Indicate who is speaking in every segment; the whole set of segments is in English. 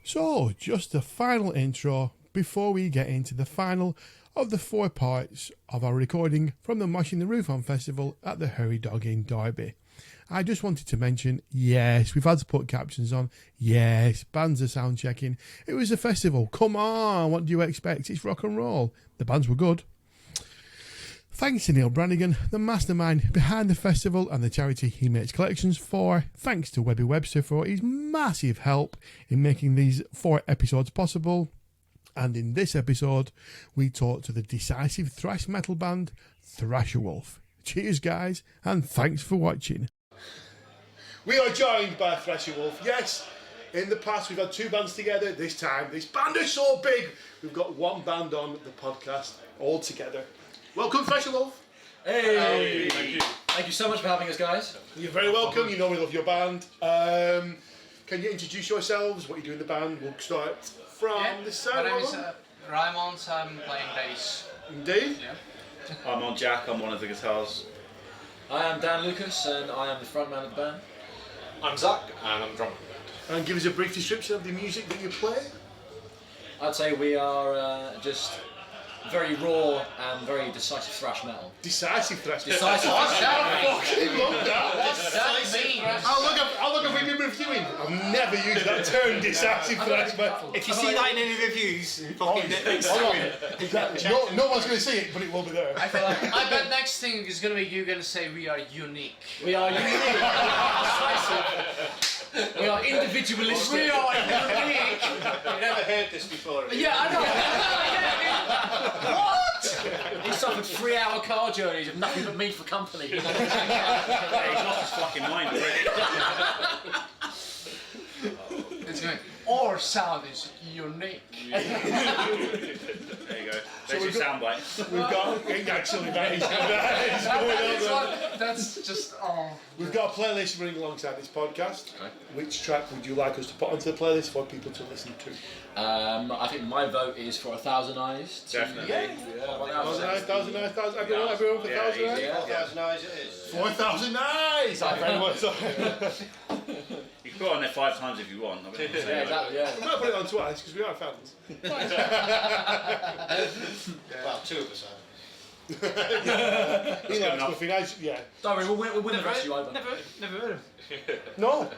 Speaker 1: So, just the final intro before we get into the final of the 4 parts of our recording from the Moshing the Roof On Festival at the Hurry Dog Inn Derby. I just wanted to mention, yes, we've had to put captions on. Yes, bands are sound checking. It was a festival. Come on, what do you expect? It's rock and roll. The bands were good. Thanks to Neil Brannigan, the mastermind behind the festival and the charity he makes collections for. Thanks to Webby Webster for his massive help in making these 4 episodes possible. And in this episode, we talk to the decisive thrash metal band Thrasherwolf. Cheers, guys, and thanks for watching. We are joined by Thrasherwolf. Yes, in the past we've had 2 bands together. This time, this band is so big, we've got 1 band on the podcast all together. Welcome, Thrasherwolf.
Speaker 2: Hey! Thank you so much for having us, guys.
Speaker 1: You're very welcome. You know we love your band. Can you introduce yourselves? What you do in the band? We'll start from this side.
Speaker 3: My name is Raymond. I'm playing bass.
Speaker 1: Indeed.
Speaker 3: Yeah.
Speaker 4: I'm on Jack. I'm one of the guitars.
Speaker 2: I am Dan Lucas, and I am the frontman of the band.
Speaker 5: I'm Zach, and I'm drummer.
Speaker 1: And give us a brief description of the music that you play.
Speaker 2: I'd say we are just very raw and very decisive thrash metal.
Speaker 1: Decisive thrash.
Speaker 2: Decisive thrash metal.
Speaker 1: I fucking love that.
Speaker 3: What's that mean?
Speaker 1: I'll look at we've been reviewing. I've never used that term, decisive thrash metal.
Speaker 5: If you see that in any reviews, fucking
Speaker 1: No one's going to see it, but it will be there.
Speaker 3: I bet next thing is gonna be you gonna say we are unique.
Speaker 2: We are unique. We are individualistic.
Speaker 3: We are unique.
Speaker 5: I've never heard this before.
Speaker 3: Yeah, I know. What?
Speaker 2: He suffered 3-hour car journeys of nothing but me for company.
Speaker 4: He's lost his fucking mind already.
Speaker 3: It's going. Our sound is unique.
Speaker 4: There you go. There's your soundbite.
Speaker 1: We've got actually that is going on.
Speaker 3: That's just
Speaker 1: We've got a playlist running alongside this podcast. Okay. Which track would you like us to put onto the playlist for people to listen to?
Speaker 2: I think my vote is for 1,000 Eyes.
Speaker 4: Definitely.
Speaker 1: Yeah. 1,000 eyes, 1,000 eyes, 1,000 everyone for 1,000 eyes?
Speaker 2: Yeah.
Speaker 5: 4,000 eyes it is.
Speaker 1: 4,000 eyes! I'm very much so.
Speaker 4: You can put it on there 5 times if you want.
Speaker 2: Yeah, exactly, yeah.
Speaker 1: We might put it on twice because we are fans.
Speaker 5: Well, 2 of us are.
Speaker 1: He likes nothing. Yeah.
Speaker 2: Don't worry, we'll win the rest of you over.
Speaker 6: Never heard of him.
Speaker 1: No.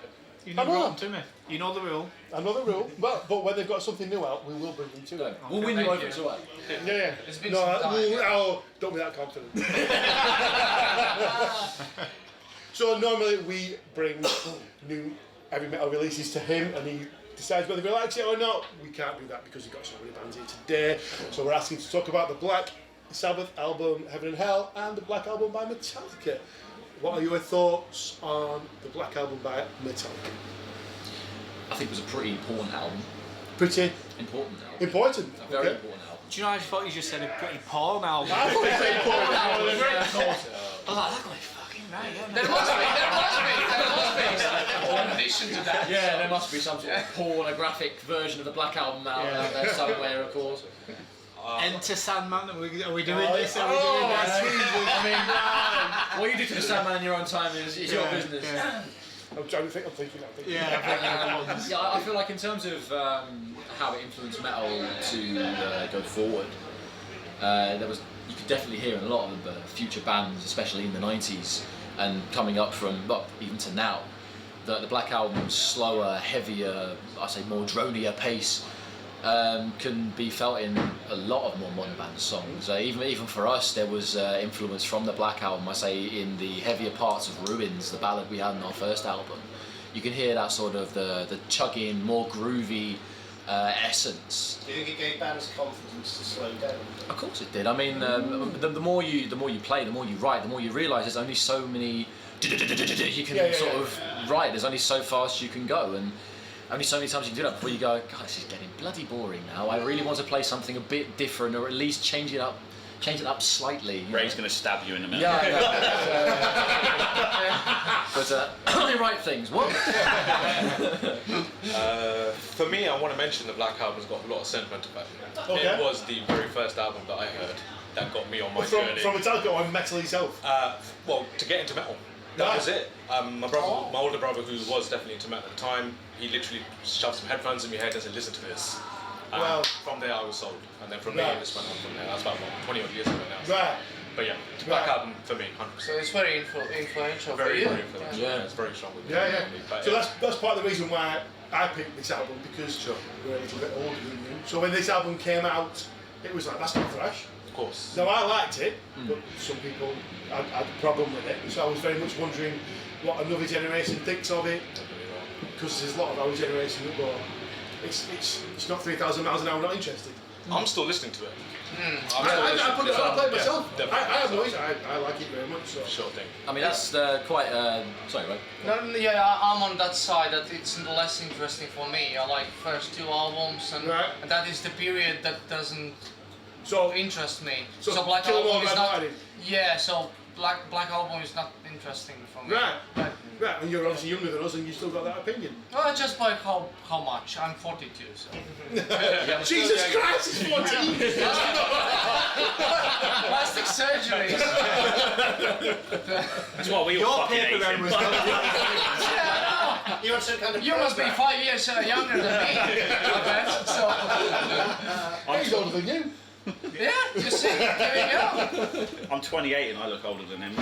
Speaker 6: You
Speaker 1: I
Speaker 6: never
Speaker 1: know.
Speaker 6: brought them to me. You know the rule.
Speaker 1: Another rule. But when they've got something new out, we will bring them to it.
Speaker 2: We'll win you over as well.
Speaker 1: Yeah.
Speaker 3: It's been
Speaker 1: No,
Speaker 3: some time.
Speaker 1: don't be that confident. So normally we bring new heavy metal releases to him and he decides whether he likes it or not. We can't do that because we've got so many bands here today. So we're asking to talk about the Black Sabbath album Heaven and Hell and the Black Album by Metallica. What are your thoughts on the Black Album by Metallica?
Speaker 2: I think it was a pretty important album.
Speaker 1: Pretty
Speaker 2: Important album.
Speaker 1: important.
Speaker 2: A very
Speaker 1: Okay.
Speaker 2: important album.
Speaker 6: Do you know, I thought you just said a pretty porn album.
Speaker 1: I thought you said important album.
Speaker 6: I was like, that guy fucking right, yeah.
Speaker 3: There must be an addition to that.
Speaker 2: Yeah, there must be some sort of pornographic version of the Black Album out there somewhere, of course.
Speaker 6: Enter Sandman, are we doing this? Are we
Speaker 2: Oh,
Speaker 6: doing this?
Speaker 2: I mean, what you do to the Sandman in your own time is your business.
Speaker 6: Yeah.
Speaker 1: I'm thinking.
Speaker 6: Yeah.
Speaker 2: Yeah, I feel like in terms of how it influenced metal to go forward, you could definitely hear in a lot of the future bands, especially in the 90s and coming up from, well, even to now, that the Black Album's slower, heavier, I say more dronier pace can be felt in a lot of more modern band songs. Even for us, there was influence from the Black Album. I say in the heavier parts of Ruins, the ballad we had in our first album, you can hear that sort of the chugging, more groovy essence.
Speaker 5: Do you think it gave bands confidence to slow down?
Speaker 2: Of course it did. I mean, the more you play, the more you write, the more you realise there's only so many you can sort of write. There's only so fast you can go, and only so many times you can do that before you go, God, this is getting bloody boring now. I really want to play something a bit different, or at least change it up slightly.
Speaker 4: Ray's going to stab you in a minute.
Speaker 2: Yeah. But only write things. What?
Speaker 7: For me, I want to mention the Black Album's got a lot of sentimental value.
Speaker 1: Okay.
Speaker 7: It was the very first album that I heard that got me on my journey.
Speaker 1: From Metallica or metal itself?
Speaker 7: Well, to get into metal. That was it. My older brother, who was definitely into metal at the time, he literally shoved some headphones in my head and said, listen to this.
Speaker 5: Well-
Speaker 7: From there I was sold. And then from
Speaker 5: Right.
Speaker 7: there it just went on from there. That's about 20 odd years ago now.
Speaker 5: Right.
Speaker 7: But yeah, Black
Speaker 5: Right.
Speaker 7: Album for me, 100%.
Speaker 3: So it's very influential for
Speaker 7: Very,
Speaker 3: you.
Speaker 7: very influential.
Speaker 2: Yeah.
Speaker 7: It's very strong with me.
Speaker 1: Yeah.
Speaker 7: But,
Speaker 1: So
Speaker 7: yeah.
Speaker 1: that's part of the reason why I picked this album, because we're a little bit older than you. So when this album came out, it was like, that's not thrash.
Speaker 7: Of course.
Speaker 1: Now I liked it, but some people had a problem with it. So I was very much wondering what another generation thinks of it, because there's a lot of our generation that go, it's not 3,000 miles an hour, not interested.
Speaker 7: I'm still listening to it.
Speaker 1: I play it myself.
Speaker 7: Yeah,
Speaker 1: I have noise. I like it very much. So.
Speaker 7: Sure thing.
Speaker 2: I mean, that's quite. Sorry, right?
Speaker 3: No, yeah, I'm on that side that it's less interesting for me. I like first 2 albums, and,
Speaker 1: Right.
Speaker 3: and that is the period that doesn't
Speaker 1: So
Speaker 3: interest me.
Speaker 1: So
Speaker 3: Black
Speaker 1: Kill 'Em All,
Speaker 3: Album is
Speaker 1: Red
Speaker 3: not.
Speaker 1: Riding.
Speaker 3: Yeah, so Black Album is not interesting for me.
Speaker 1: right, and you're obviously younger than us, and you still got that opinion.
Speaker 3: Well, just by how much? I'm 42, so.
Speaker 1: Jesus Christ, it's 14.
Speaker 3: Plastic surgery.
Speaker 4: That's why we all fucking hate him.
Speaker 5: You're some kind of
Speaker 3: You must be
Speaker 5: program.
Speaker 3: 5 years younger than me, I bet. So,
Speaker 1: He's older than you.
Speaker 3: yeah, you see, there you go.
Speaker 4: I'm 28 and I look older than him.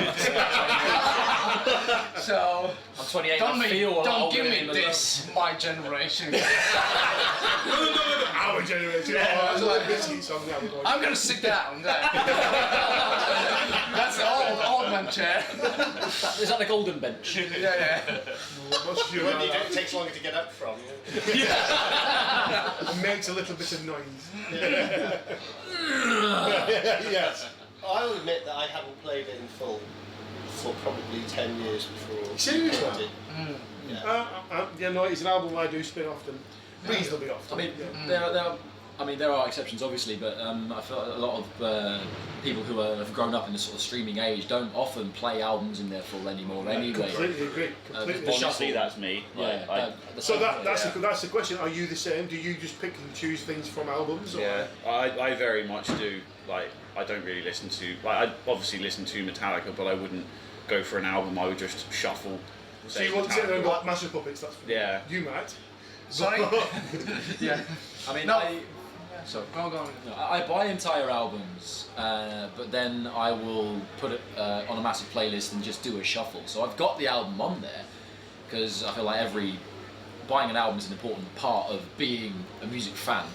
Speaker 3: So,
Speaker 2: I'm 28. I feel a lot
Speaker 3: don't
Speaker 2: older
Speaker 3: give
Speaker 2: than
Speaker 3: me
Speaker 2: him as well.
Speaker 3: this, my generation.
Speaker 1: Our generation. Oh, that's a little biscuit song now.
Speaker 3: I'm gonna sit down. That's the old man chair.
Speaker 2: Is that the golden bench?
Speaker 3: Yeah.
Speaker 1: What's your,
Speaker 5: When you do, it takes longer to get up from.
Speaker 1: it makes a little bit of noise. Yes.
Speaker 5: I'll admit that I haven't played it in full for probably 10 years before.
Speaker 1: Serious
Speaker 5: I
Speaker 1: now?
Speaker 5: did. Yeah.
Speaker 1: No, it's an album I do spin often. Reasonably
Speaker 2: I
Speaker 1: often.
Speaker 2: mean, there are exceptions, obviously, but I feel like a lot of people who have grown up in the sort of streaming age don't often play albums in their full anymore. Anyway,
Speaker 1: Completely agree. Completely agree.
Speaker 4: Honestly, that's me. Like,
Speaker 2: yeah.
Speaker 1: So that's the question. Are you the same? Do you just pick and choose things from albums? Or?
Speaker 4: Yeah, I very much do. Like, I don't really listen to. Like, I obviously listen to Metallica, but I wouldn't go for an album. I would just shuffle.
Speaker 1: So you want to sit there and go, Massive Puppets? That's
Speaker 4: Yeah.
Speaker 1: You might.
Speaker 3: Sorry? Yeah.
Speaker 2: I mean,
Speaker 3: No.
Speaker 2: So
Speaker 3: Go on.
Speaker 2: no, I buy entire albums, but then I will put it on a massive playlist and just do a shuffle. So I've got the album on there because I feel like buying an album is an important part of being a music fan.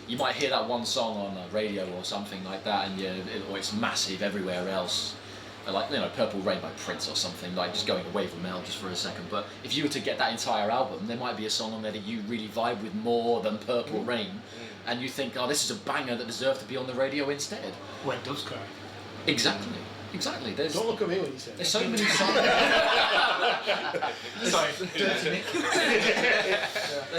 Speaker 2: You might hear that one song on a radio or something like that, and or it's massive everywhere else. Like, Purple Rain by Prince or something, like just going away from Mel just for a second. But if you were to get that entire album, there might be a song on there that you really vibe with more than Purple Rain, and you think, oh, this is a banger that deserves to be on the radio instead.
Speaker 6: When Doves Cry.
Speaker 2: Exactly. There's
Speaker 1: Don't look at me when you say
Speaker 2: there's
Speaker 1: that.
Speaker 2: so many songs.
Speaker 6: Sorry, dirty Nick.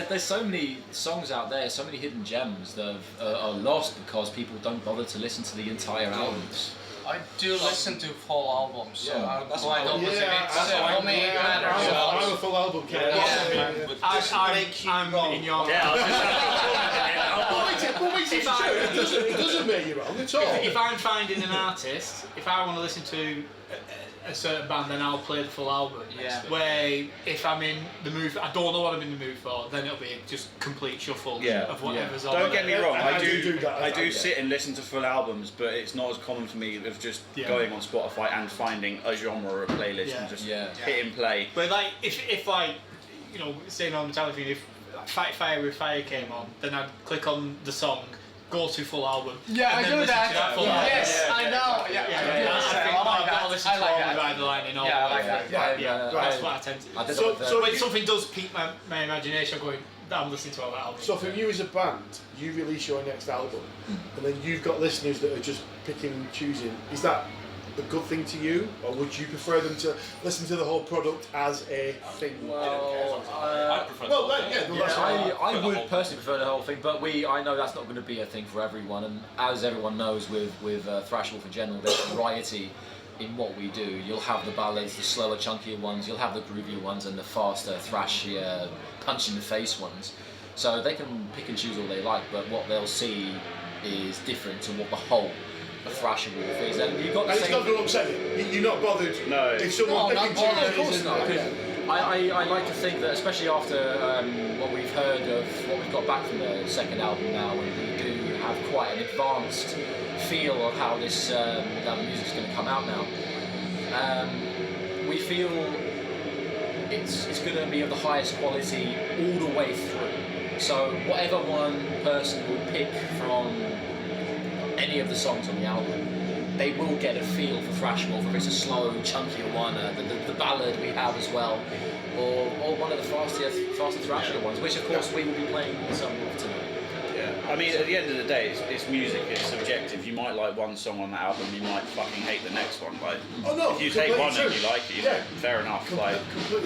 Speaker 2: There's so many songs out there, so many hidden gems that are lost because people don't bother to listen to the entire albums.
Speaker 3: I do listen to full albums, so
Speaker 2: Yeah,
Speaker 3: I'm
Speaker 2: that's
Speaker 3: quite
Speaker 2: what I-
Speaker 3: opposite.
Speaker 1: Yeah,
Speaker 3: It's,
Speaker 1: that's
Speaker 3: for me, it matters.
Speaker 1: I'm a full album cat.
Speaker 6: I'm in your.
Speaker 4: Yeah, I was just
Speaker 1: It doesn't make you wrong at all.
Speaker 6: If I'm finding an artist, if I want to listen to a certain band, then I'll play the full album.
Speaker 3: Yeah.
Speaker 6: Where if I'm in the mood, I don't know what I'm in the mood for, then it'll be just complete shuffle
Speaker 4: Yeah.
Speaker 6: of whatever's on.
Speaker 4: Don't get me
Speaker 6: there.
Speaker 4: wrong,
Speaker 1: I
Speaker 4: I
Speaker 1: do
Speaker 4: do
Speaker 1: that.
Speaker 4: I do sit and listen to full albums, but it's not as common for me of just
Speaker 6: Yeah.
Speaker 4: going on Spotify and finding a genre or a playlist
Speaker 6: Yeah.
Speaker 4: and just
Speaker 2: Yeah.
Speaker 4: hitting play.
Speaker 6: But like, if like, saying on Metallica, if Fight Fire with Fire came on, then I'd click on the song, go to full album.
Speaker 3: Yeah, I
Speaker 6: and then
Speaker 3: do
Speaker 6: listen
Speaker 3: that.
Speaker 6: to that full album.
Speaker 3: Yes, I know. Yeah,
Speaker 6: I
Speaker 3: like
Speaker 6: gotta listen
Speaker 3: I
Speaker 6: to
Speaker 3: like
Speaker 6: all
Speaker 3: that.
Speaker 6: the Ride the Line in all
Speaker 3: Yeah, I
Speaker 6: the way
Speaker 3: like that.
Speaker 6: through.
Speaker 2: Yeah,
Speaker 6: That's what I tend to.
Speaker 2: I did
Speaker 1: So-
Speaker 2: that with,
Speaker 1: so-
Speaker 6: When something does pique my imagination, I'm going, I'm listening to all that album.
Speaker 1: So for you as a band, you release your next album, and then you've got listeners that are just picking and choosing. Is that a good thing to you, or would you prefer them to listen to the whole product as a thing?
Speaker 7: I prefer
Speaker 1: Well,
Speaker 7: that.
Speaker 1: that's
Speaker 2: I
Speaker 7: the
Speaker 2: would
Speaker 7: whole
Speaker 2: personally prefer the whole thing, but I know that's not going to be a thing for everyone, and as everyone knows with Thrasherwolf in general, there's variety in what we do. You'll have the ballads, the slower, chunkier ones, you'll have the groovier ones, and the faster, thrashier, punch in the face ones. So they can pick and choose all they like, but what they'll see is different to what the whole of Thrasherwolf is, and you've got the
Speaker 1: And it's
Speaker 2: same.
Speaker 1: not going to upset you. You're not bothered.
Speaker 4: No.
Speaker 1: If someone
Speaker 3: No,
Speaker 1: picking
Speaker 3: not bothered,
Speaker 1: chooses
Speaker 2: Of course
Speaker 1: and-
Speaker 2: not, 'cause
Speaker 1: yeah.
Speaker 2: I like to think that, especially after what we've heard of what we've got back from the second album now, and we do have quite an advanced feel of how this how the music's going to come out now. We feel it's going to be of the highest quality all the way through. So whatever one person would pick from any of the songs on the album, they will get a feel for Thrasherwolf, if it's a slow, chunkier one, the ballad we have as well, or one of the faster thrashier ones, which of course we will be playing some of tonight.
Speaker 4: Yeah, I mean, at the end of the day, it's music, it's subjective. You might like one song on that album, you might fucking hate the next one. Like, if you take one and you like it, fair enough. Like,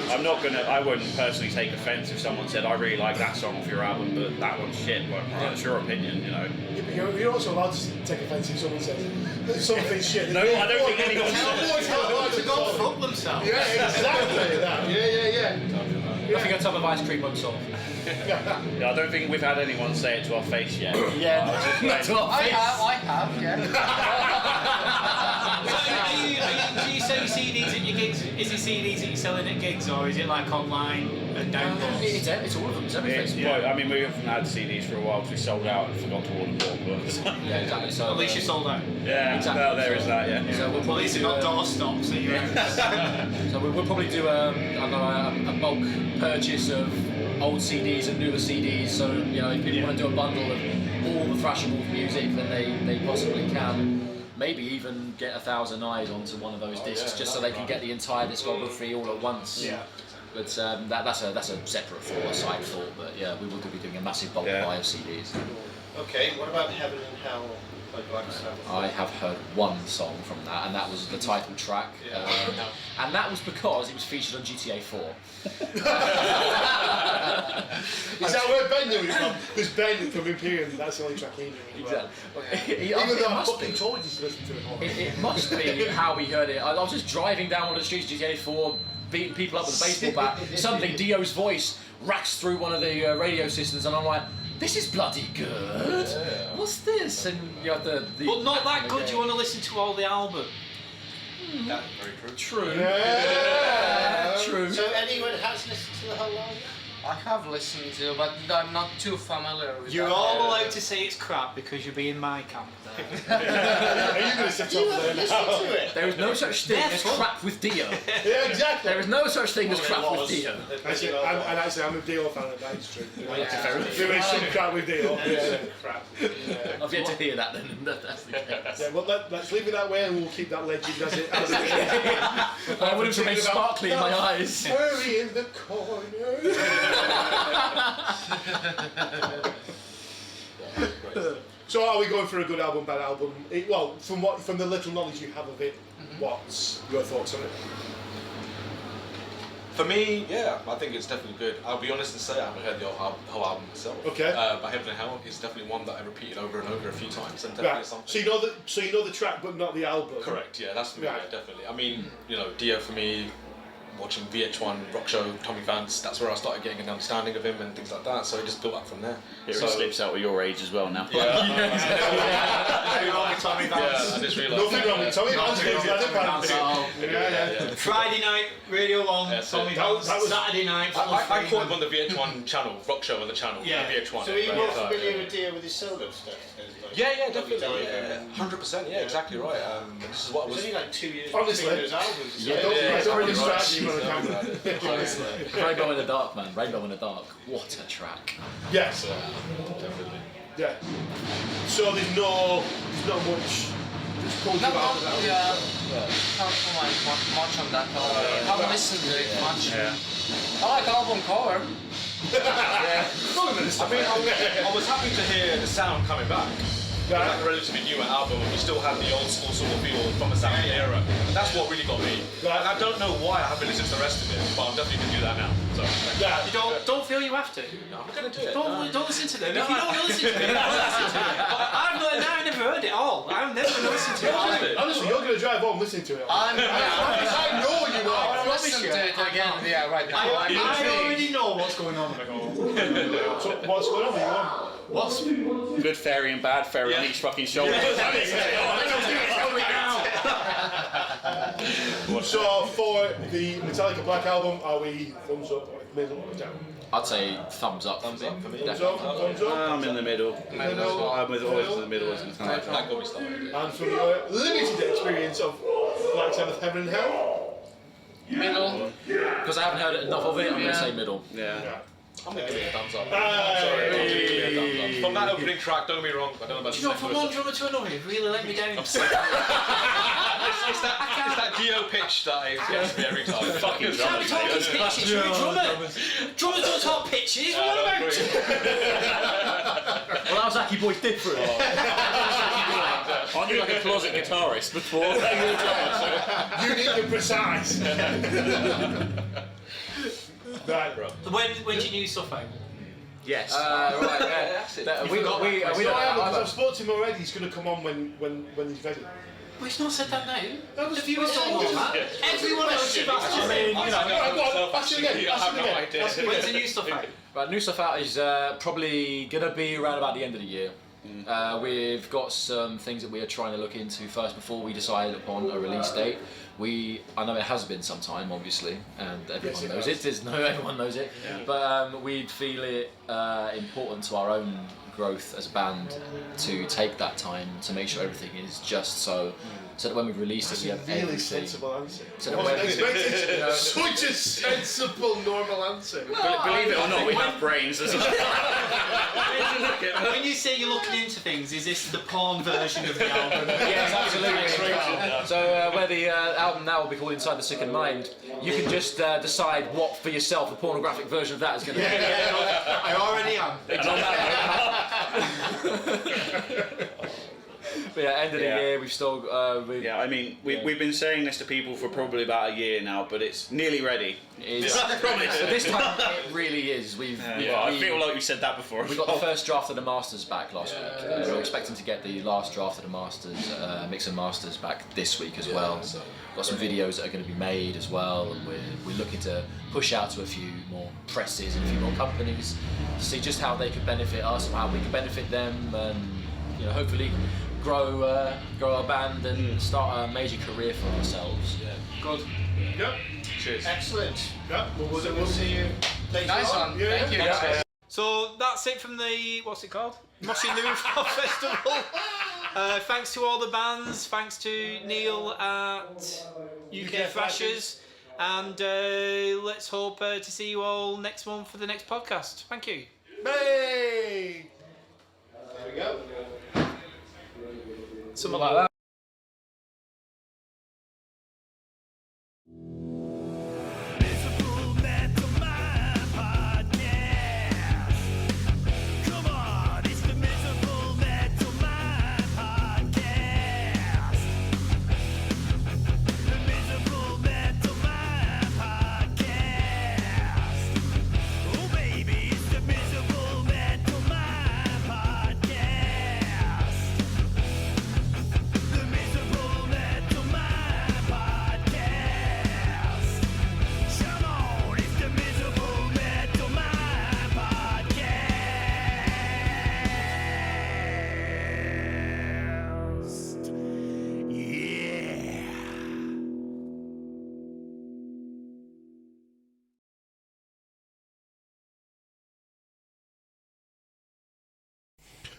Speaker 4: I wouldn't personally take offence if someone said, I really like that song off your album, but that one's shit. Well, that's your opinion, you know.
Speaker 8: Yeah, but you're also allowed to take offence if someone says something's shit.
Speaker 4: No, I don't think anyone's
Speaker 6: to go fuck themselves.
Speaker 8: Yeah, exactly that. Yeah.
Speaker 2: Nothing on top of Ice Cream on song.
Speaker 4: Yeah, I don't think we've had anyone say it to our face yet.
Speaker 2: Yeah,
Speaker 3: I have, yeah.
Speaker 6: Do you sell your CDs at your gigs? Is it CDs that you're selling at gigs, or is it like online and downloads?
Speaker 2: It's all of them. It's everything.
Speaker 4: Yeah, I mean, we haven't had CDs for a while because we sold out and forgot to order more. But
Speaker 2: Yeah, exactly. So
Speaker 6: At least you sold out.
Speaker 4: yeah,
Speaker 2: Exactly.
Speaker 4: well, there is that. Yeah.
Speaker 2: So we'll
Speaker 6: At
Speaker 2: probably
Speaker 6: least
Speaker 2: do
Speaker 6: you're not doorstop, so you're
Speaker 2: So we'll probably do a bulk purchase of old CDs and newer CDs. So you know, if people want to do a bundle of all the Thrasherwolf music, then they possibly can. Maybe even get 1,000 eyes onto one of those discs, just so they can get the entire discography all at once.
Speaker 6: Yeah.
Speaker 2: But that's a separate thought, a side thought. But yeah, we will be doing a massive bulk buy of CDs.
Speaker 5: Okay, what about Heaven and Hell by Black Sabbath?
Speaker 2: I have heard one song from that, and that was the title track. And that was because it was featured on GTA 4.
Speaker 8: Is that where Ben knew it from? Because Ben from Imperium, that's the only track he knew.
Speaker 2: Exactly.
Speaker 8: Even though I fucking told you to listen to it more.
Speaker 2: It must be how we heard it. I was just driving down one of the streets of GTA 4, beating people up with a baseball bat. Suddenly Dio's voice racks through one of the radio systems, and I'm like, this is bloody good. What's this? And you have the
Speaker 6: But not that good. You want to listen to all the album?
Speaker 7: That's very true.
Speaker 2: True.
Speaker 8: Yeah.
Speaker 2: True.
Speaker 5: So anyone has listened to the whole album?
Speaker 3: I have listened to, but I'm not too familiar with
Speaker 6: You're
Speaker 3: that.
Speaker 6: all allowed to say it's crap because you're being my camp there.
Speaker 8: Are you going to sit up there
Speaker 5: Listen
Speaker 8: now?
Speaker 5: to it.
Speaker 2: There is no such thing as crap with Dio.
Speaker 8: Yeah, exactly.
Speaker 2: There is no such thing as crap with Dio.
Speaker 8: Actually, I'm a Dio fan of that, it's true. There is some crap with Dio. Crap.
Speaker 2: I've yet to hear that then. That's the case.
Speaker 8: Yeah, well, let's leave it that way and we'll keep that legend as it is.
Speaker 2: I want it to remain sparkly in my eyes.
Speaker 8: Furry in the corner. So are we going for a good album, bad album? From the little knowledge you have of it, what's your thoughts on it?
Speaker 7: For me, yeah, I think it's definitely good. I'll be honest and say I haven't heard the whole album myself.
Speaker 8: Okay.
Speaker 7: But Heaven and Hell is definitely one that I repeated over and over a few times, and definitely
Speaker 8: Right.
Speaker 7: something.
Speaker 8: So you know the track, but not the album.
Speaker 7: Correct. Yeah, that's
Speaker 8: Right.
Speaker 7: yeah, definitely. I mean, you know, Dio for me. Watching VH1 Rock Show, Tommy Vance, that's where I started getting an understanding of him and things like that. So it just built up from there.
Speaker 4: It slips out with your age as well now.
Speaker 7: Yeah,
Speaker 6: Tommy
Speaker 7: I just realised.
Speaker 8: Nothing wrong with Tommy Vance.
Speaker 7: Yeah.
Speaker 6: Friday night, Radio 1,
Speaker 7: That's
Speaker 6: Tommy
Speaker 7: it.
Speaker 6: Vance.
Speaker 8: That was-
Speaker 6: Saturday night,
Speaker 7: I caught him on the VH1 channel, Rock Show on the channel,
Speaker 6: Yeah.
Speaker 7: VH1.
Speaker 5: So are you
Speaker 7: right,
Speaker 5: more
Speaker 7: so,
Speaker 5: familiar with Dio with his solo stuff?
Speaker 7: Yeah, definitely. Yeah. 100%, yeah, exactly right. This is what I
Speaker 5: It was
Speaker 7: was.
Speaker 5: only like 2 years
Speaker 8: Honestly.
Speaker 5: between those albums.
Speaker 7: Yeah,
Speaker 8: Don't
Speaker 7: exactly
Speaker 8: distract
Speaker 7: right.
Speaker 8: you on the camera.
Speaker 2: Rainbow in the Dark, man. Rainbow in the Dark. What a track.
Speaker 8: Yes.
Speaker 7: Definitely.
Speaker 8: Yeah. So there's not much. Just pulled you
Speaker 3: Not
Speaker 8: out of that.
Speaker 3: can't comment much on that album. I haven't listened to it much.
Speaker 4: Yeah.
Speaker 3: I like album cover.
Speaker 7: I mean, I was happy to hear the sound coming back.
Speaker 8: Yeah.
Speaker 7: Like a relatively newer album, and we still have the old school sort of feel from a sound era. And that's what really got me.
Speaker 8: Yeah.
Speaker 7: And I don't know why I haven't listened to the rest of it, but I'm definitely going to do that now. So,
Speaker 8: Yeah.
Speaker 6: You don't feel you have to.
Speaker 7: I'm going to do it.
Speaker 6: Don't listen to them. If you don't want to listen to it, don't listen to it. I've never heard it all. I'm never going to listen to it.
Speaker 8: Honestly, you're going to drive home listening to it.
Speaker 3: I
Speaker 8: know you are.
Speaker 3: I'll listen to it again. Yeah, right now.
Speaker 6: I
Speaker 3: I'm intrigued.
Speaker 6: already know what's going on.
Speaker 8: So what's going on? Are you on?
Speaker 4: Good fairy and bad fairy on each fucking shoulder.
Speaker 8: So for the Metallica Black album, are we thumbs up, middle, or down?
Speaker 2: I'd say thumbs up for me.
Speaker 8: Thumbs up, thumbs up.
Speaker 4: I'm in the middle.
Speaker 8: Middle.
Speaker 4: I'm always in the middle. Isn't
Speaker 7: That got me started.
Speaker 8: And from your limited experience of Black Sabbath Heaven and Hell?
Speaker 3: Middle.
Speaker 2: Because I haven't heard enough of it, I'm going to say middle.
Speaker 4: Yeah.
Speaker 7: I'm going to give it a thumbs up.
Speaker 8: Hey.
Speaker 7: Sorry, I'm gonna give it a thumbs up. From that opening track, don't get me wrong, I don't know about
Speaker 6: Do
Speaker 7: the
Speaker 6: you know,
Speaker 7: second
Speaker 6: from one
Speaker 7: listen.
Speaker 6: drummer to another, it really let me down.
Speaker 7: It's that Dio pitch that it gets me every time.
Speaker 4: Fucking
Speaker 6: You can't be talking pitches, you're a drummer. Drummers don't talk pitches, what about you?
Speaker 2: Well, that was Aki Boy's different.
Speaker 4: Aren't you like a closet guitarist before?
Speaker 8: Unique and precise. Right, bro.
Speaker 6: When's your new stuff out?
Speaker 4: Yes.
Speaker 2: Right, yeah. We don't
Speaker 8: I've spoken to him already. He's going to come on when he's ready.
Speaker 6: Well, he's not said that now.
Speaker 8: That was
Speaker 6: The viewers don't know that. Everyone else should ask you.
Speaker 8: Go on, ask it again. Ask it again.
Speaker 6: When's the new stuff out?
Speaker 2: Right, new stuff out is probably going to be around about the end of the year. We've got some things that we are trying to look into first before we decide upon a release date. I know it has been some time, obviously, and everyone knows it. Everyone knows it. Yeah. But we'd feel it important to our own growth as a band to take that time to make sure everything is just so that when we release it, we have
Speaker 8: really
Speaker 2: everything.
Speaker 8: sensible answer.
Speaker 2: So
Speaker 8: I
Speaker 2: that
Speaker 8: wasn't
Speaker 2: when-
Speaker 8: expecting such a sensible, normal answer.
Speaker 4: Believe it or not, we have brains as well.
Speaker 6: When you say you're looking into things, is this the porn version of the album?
Speaker 2: Yes, absolutely. So where the album now will be called Inside the Sickened Mind, you can just decide what for yourself the pornographic version of that is going to be.
Speaker 6: I already am.
Speaker 2: But yeah, end of the year, we've still...
Speaker 4: Yeah, I mean, we've been saying this to people for probably about a year now, but it's nearly ready.
Speaker 2: So this time it really is.
Speaker 4: I feel like we said that before.
Speaker 2: We got the first draft of the masters back last week. We're expecting to get the last draft of the masters, mix and masters back this week as well. So got some videos that are going to be made as well, and we're looking to push out to a few more presses and a few more companies to see just how they could benefit us and how we could benefit them, and hopefully grow our band and start a major career for ourselves.
Speaker 6: Yeah. Good.
Speaker 8: Yep.
Speaker 7: Cheers.
Speaker 8: Excellent. Yep. We'll see you later
Speaker 3: Nice
Speaker 8: on.
Speaker 3: one.
Speaker 8: Yeah.
Speaker 3: Thank you.
Speaker 8: Yeah.
Speaker 6: So that's it from the, what's it called? Moshing the Roof Festival. Thanks to all the bands, thanks to Neil at UK Thrashers, and let's hope to see you all next month for the next podcast. Thank you.
Speaker 8: Hey! There we go.
Speaker 6: Something like that.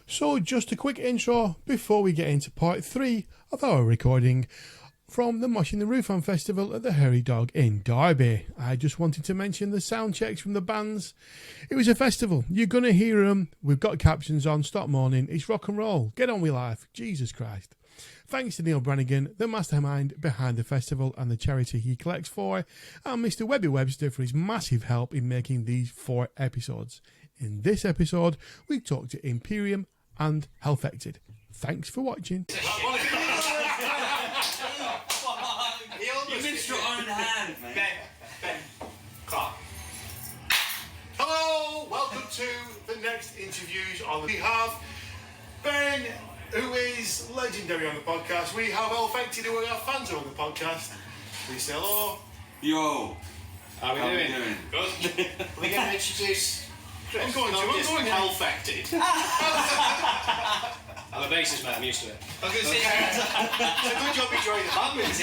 Speaker 1: So just a quick intro before we get into part 3 of our recording from the Moshing the Roof On Festival at the Hairy Dog in Derby. I just wanted to mention the sound checks from the bands. It was a festival. You're going to hear them. We've got captions on. Stop mourning. It's rock and roll. Get on with life. Jesus Christ. Thanks to Neil Brannigan, the mastermind behind the festival and the charity he collects for, and Mr. Webby Webster for his massive help in making these 4 episodes. In this episode, we talked to Imperium and Hellfected. Thanks for watching.
Speaker 9: You missed your own hand, man.
Speaker 8: Ben, Clark. Hello, welcome to the next interviews. We have Ben, who is legendary on the podcast. We have Hellfected, who are our fans on the podcast. Please say hello.
Speaker 9: Yo.
Speaker 8: How are we doing? Good. We're going to introduce Chris. I'm going Hellfected.
Speaker 10: I'm a bassist, mate. I'm used to it.
Speaker 8: I was going to say, it's a good job you joined the band with us.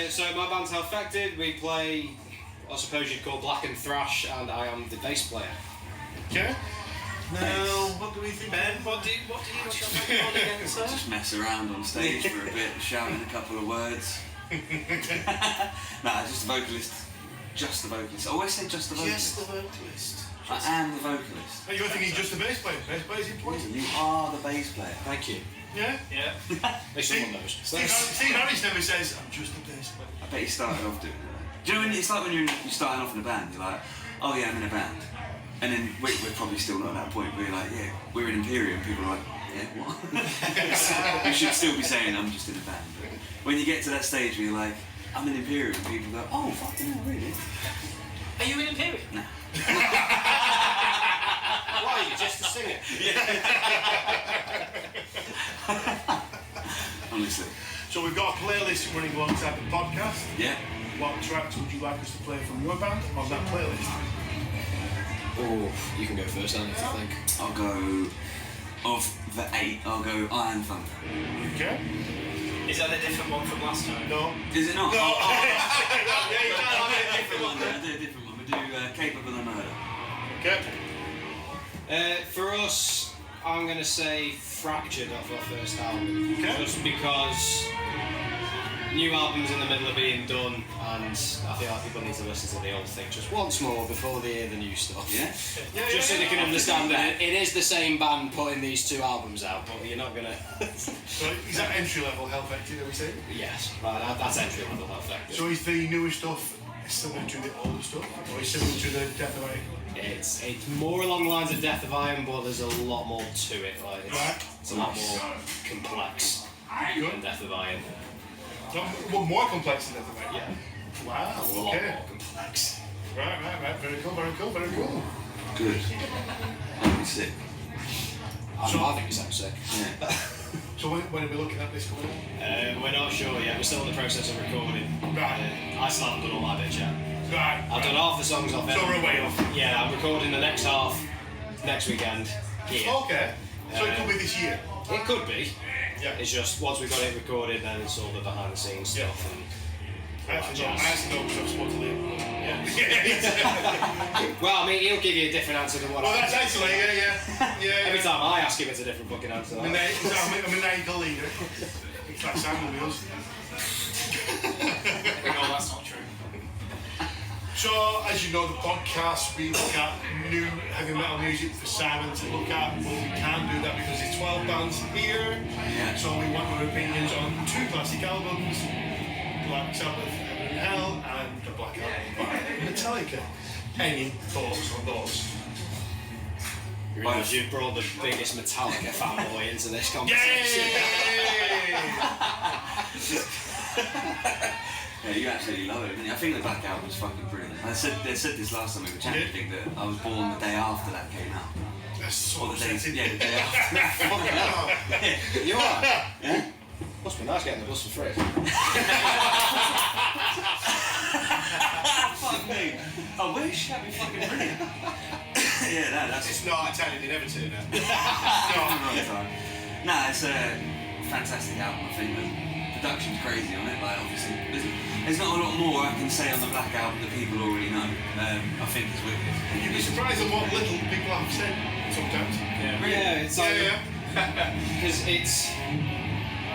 Speaker 10: So my band's How Affected. We play, I suppose you'd call black and thrash, and I am the bass player.
Speaker 8: Okay. Now, what do we think?
Speaker 6: Ben, what do you want to again, sir?
Speaker 9: Just mess around on stage for a bit, shouting a couple of words. Nah, just a vocalist. Just the vocalist. I always say just the vocalist.
Speaker 8: Just the vocalist.
Speaker 9: I am the vocalist.
Speaker 8: Oh, you're thinking just the bass player. Bass player's important.
Speaker 9: You are the bass player.
Speaker 10: Thank you.
Speaker 8: Yeah?
Speaker 6: Yeah.
Speaker 10: Someone knows.
Speaker 8: Steve Harris never says, I'm just a bass player.
Speaker 9: I bet you started off doing that. Do you know when it's like when you're starting off in a band, you're like, oh yeah, I'm in a band. And then we're probably still not at that point where you're like, yeah, we're in Imperium. People are like, yeah, what? You should still be saying, I'm just in a band. But when you get to that stage where you're like, I'm in Imperium, people go, oh, fucking hell, really?
Speaker 6: Are you in Imperium?
Speaker 9: Nah.
Speaker 10: Why? You just a singer?
Speaker 9: Honestly.
Speaker 8: So we've got a playlist running alongside the podcast.
Speaker 9: Yeah.
Speaker 8: What tracks would you like us to play from your band on that playlist?
Speaker 10: Oh, you can go first, Andy, if you think.
Speaker 9: I'll go, of the 8, I'll go Iron Thunder.
Speaker 8: Okay.
Speaker 6: Is that a different one from last time?
Speaker 8: No.
Speaker 9: Is it not?
Speaker 8: No.
Speaker 9: I'll do a different one. We do Capable of Murder.
Speaker 8: Okay.
Speaker 10: For us, I'm going to say Fractured off our first album.
Speaker 8: Okay.
Speaker 10: Just because new album's in the middle of being done, and I feel like people need to listen to the old thing just once more before they hear the new stuff.
Speaker 9: Yeah?
Speaker 10: Just so they can understand that it is the same band putting these 2 albums out, but you're not going to...
Speaker 8: So is that entry level Hell Affected, are we saying?
Speaker 10: Yes, right, that's entry level Hell Affected.
Speaker 8: So is the newer stuff similar to the older stuff? Or is it similar to the Death of Iron?
Speaker 10: It's more along the lines of Death of Iron, but there's a lot more to it. Like it's a lot more complex than Death of Iron.
Speaker 8: Well, more complex than Death of Iron?
Speaker 10: Yeah.
Speaker 8: Wow,
Speaker 10: A lot
Speaker 8: okay.
Speaker 10: more complex.
Speaker 8: Right. Very cool.
Speaker 9: Good. I'm sick.
Speaker 10: I think it sounds sick.
Speaker 9: Yeah.
Speaker 8: So when are we looking at this coming up?
Speaker 10: We're not sure yet. We're still in the process of recording.
Speaker 8: Right.
Speaker 10: I still haven't done all my bits yet.
Speaker 8: Right.
Speaker 10: I've done half the songs off it.
Speaker 8: So we're way off.
Speaker 10: Yeah, I'm recording the next half next weekend. Here.
Speaker 8: Okay. So it could be this year.
Speaker 10: It could be.
Speaker 8: Yeah.
Speaker 10: It's just once we've got it recorded, then it's all the behind the scenes stuff. And
Speaker 8: I actually know because I'm supposed to leave.
Speaker 10: yeah. Well, I mean, he'll give you a different answer than what
Speaker 8: Well,
Speaker 10: I
Speaker 8: that's actually, yeah.
Speaker 10: Every time I ask him, it's a different fucking answer.
Speaker 8: I'm a maniacal leader. It's like Simon Wheels.
Speaker 6: No, that's not true.
Speaker 8: So, as you know, the podcast, we look at new heavy metal music for Simon to look at, but we can't do that because there's 12 bands here.
Speaker 9: Yeah.
Speaker 8: So we want your opinions on 2 classic albums, Black Sabbath, Heaven and Hell, and the Black Album by Metallica. Any thoughts on those?
Speaker 10: You realise you've brought the biggest Metallica fanboy into this conversation.
Speaker 9: Yeah, you absolutely love it, didn't you? I think the Black Album's fucking brilliant. They said this last time we were chatting, I think that I was born the day after that came out.
Speaker 8: That's so
Speaker 9: Or the day,
Speaker 8: upsetting.
Speaker 9: yeah, the day after.
Speaker 10: Fucking hell. You are?
Speaker 9: Yeah?
Speaker 10: Must be nice getting the bus for free.
Speaker 9: Fuck me. I wish, that'd be fucking brilliant. Yeah, no, that's...
Speaker 8: It's not Italian, they never turn out.
Speaker 9: No, it's a fantastic album, I think. The production's crazy on it, like obviously. There's not a lot more I can say on the Black Album that people already know. I think it's wicked.
Speaker 8: You'd be surprised at what little people have said sometimes.
Speaker 10: Yeah, it's like... Because it's...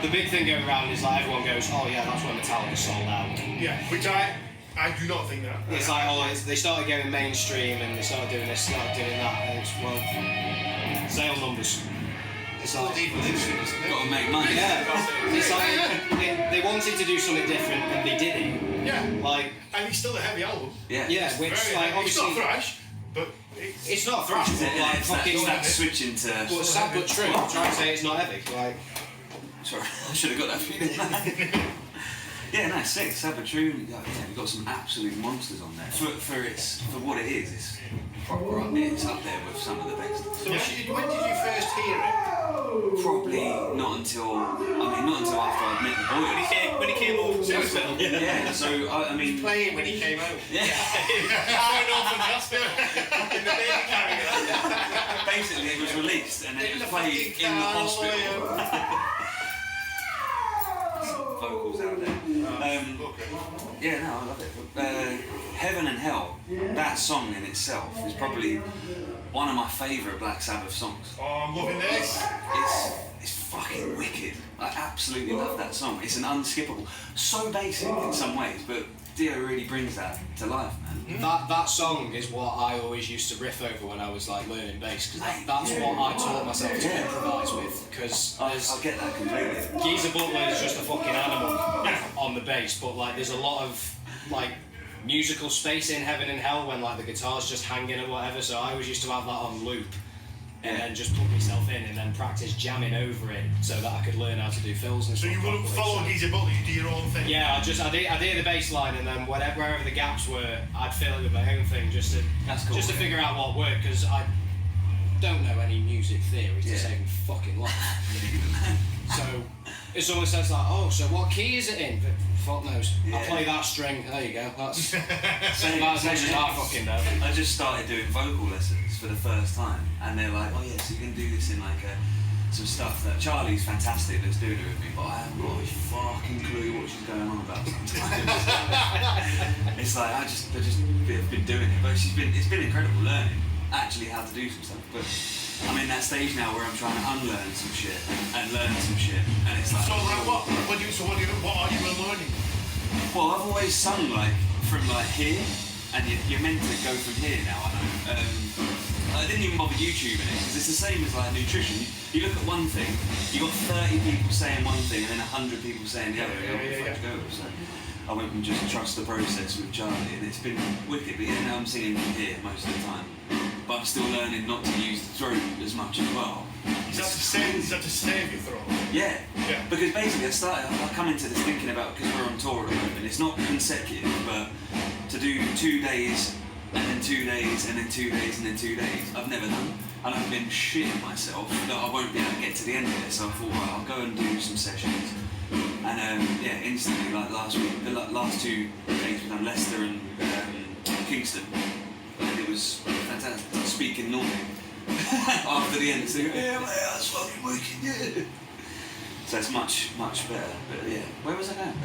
Speaker 10: The big thing going around is like everyone goes, oh yeah, that's when Metallica sold out.
Speaker 8: Yeah, which I do not think that.
Speaker 10: It's like, oh, they started going mainstream and they started doing this, started doing that, and it's, well, sale numbers. It's like,
Speaker 8: deeper than this, isn't it?
Speaker 9: Got to make money.
Speaker 10: yeah, it's like, they wanted to do something different and they did it.
Speaker 8: Yeah.
Speaker 10: Like,
Speaker 8: And it's still a heavy album.
Speaker 9: Yeah.
Speaker 10: yeah, which,
Speaker 8: Very
Speaker 10: like,
Speaker 8: heavy. It's not
Speaker 10: obviously,
Speaker 8: thrash, but
Speaker 10: it's not thrash, but like,
Speaker 9: It's that,
Speaker 10: fucking,
Speaker 9: that switching to...
Speaker 10: but sad but true, I'm trying to say it's not heavy, like,
Speaker 9: Sorry, I should have got that feeling. Yeah, no, it's sick. Sabatru, yeah, we've got some absolute monsters on there. For what it is, it's proper up there. It's up there with some of the best.
Speaker 6: So when did you first hear it?
Speaker 9: Probably not until after I'd met the boy.
Speaker 6: When he came over to hospital.
Speaker 9: Yeah, so I mean...
Speaker 6: Playing when he came home.
Speaker 9: Yeah.
Speaker 6: Going off in the hospital. In the baby carrier.
Speaker 9: Basically, it was released and it was played in the hospital. Vocals out there. Yeah, no, I love it. Heaven and Hell, that song in itself is probably one of my favourite Black Sabbath songs.
Speaker 8: Oh, I'm loving this.
Speaker 9: It's fucking wicked. I absolutely love that song. It's an unskippable, so basic in some ways, but Dio really brings that to life, man.
Speaker 10: That song is what I always used to riff over when I was like learning bass, because that's what I taught myself to improvise with. Because
Speaker 9: I get that completely.
Speaker 10: Geezer Butler is just a fucking animal on the bass, but like there's a lot of like musical space in Heaven and Hell when like the guitar's just hanging or whatever. So I always used to have that on loop. And then just put myself in and then practice jamming over it so that I could learn how to do fills and stuff.
Speaker 8: So you wouldn't follow Geezer Butler, you do your own thing?
Speaker 10: Yeah, I'd hear the bass line and then wherever the gaps were, I'd fill it with my own thing just to figure out what worked, because I don't know any music theory to save me fucking life. So it's almost like, oh, so what key is it in? Fuck knows. I play that string. There you go. That's as much as I fucking know.
Speaker 9: I just started doing vocal lessons for the first time, and they're like, oh yeah, so you can do this in like some stuff that Charlie's fantastic that's doing it with me, but I haven't got a fucking clue what she's going on about sometimes. It's like I've just been doing it, but it's been incredible learning actually how to do some stuff. But I'm in that stage now where I'm trying to unlearn some shit and learn some shit, and it's like.
Speaker 8: So like what are you unlearning?
Speaker 9: Well, I've always sung like from like here, and you're meant to go from here now. I know. I didn't even bother YouTubing it because it's the same as like nutrition. You look at one thing, you got 30 people saying one thing and then 100 people saying the other. So I went and just trust the process with Charlie, and it's been wicked. But yeah, now I'm singing from here most of the time. But I'm still learning not to use the throat as much as well.
Speaker 8: Is that to save your throat?
Speaker 9: Yeah. Because basically I come into this thinking about, because we're on tour at the moment, it's not consecutive, but to do 2 days, and then 2 days, and then 2 days, and then 2 days, I've never done. And I've been shitting myself that I won't be able to get to the end of it, so I thought, right, I'll go and do some sessions. And instantly, like last week, the last 2 days we've done Leicester and Kingston. And it was fantastic, speaking normally after the end. So, yeah, that's fucking wicked, yeah. So it's much better. But yeah, where was I going?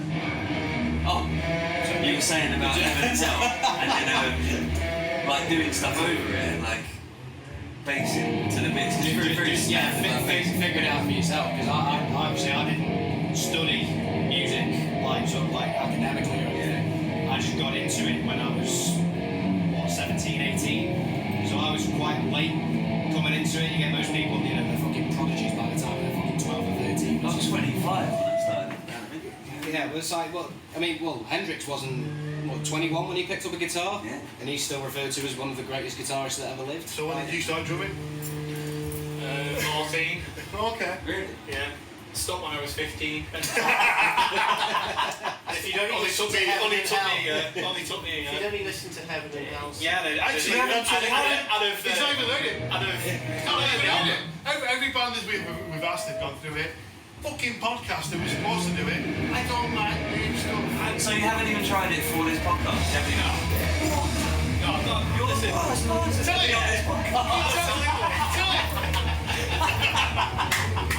Speaker 9: Oh, so you were saying about Heaven and Hell, and then like doing stuff over it, like basing to the bits.
Speaker 10: Figure it out for yourself, because I didn't study music like academically or anything. I just got into it when I was 17, 18. So I was quite late coming into it. You get most people, they're fucking prodigies by the time they're fucking 12 or 13.
Speaker 9: I was 25 when I started.
Speaker 10: Yeah, well, it's like, Hendrix wasn't, 21 when he picked up a guitar?
Speaker 9: Yeah.
Speaker 10: And he's still referred to as one of the greatest guitarists that ever lived.
Speaker 8: So when did you start drumming?
Speaker 6: 14.
Speaker 8: Okay.
Speaker 9: Really?
Speaker 6: Yeah. Stopped when I was 15.
Speaker 5: If you don't
Speaker 6: Only took me.
Speaker 5: If you don't listen to Heaven and Hell.
Speaker 6: Yeah,
Speaker 8: Actually, he's not even learned it. Every band that we've asked have gone through it. Fucking podcaster was supposed to do it. I don't like new stuff.
Speaker 9: So you haven't even tried it for this podcast?
Speaker 6: Definitely not. No, you're the
Speaker 8: Tell it on this podcast. Tell it.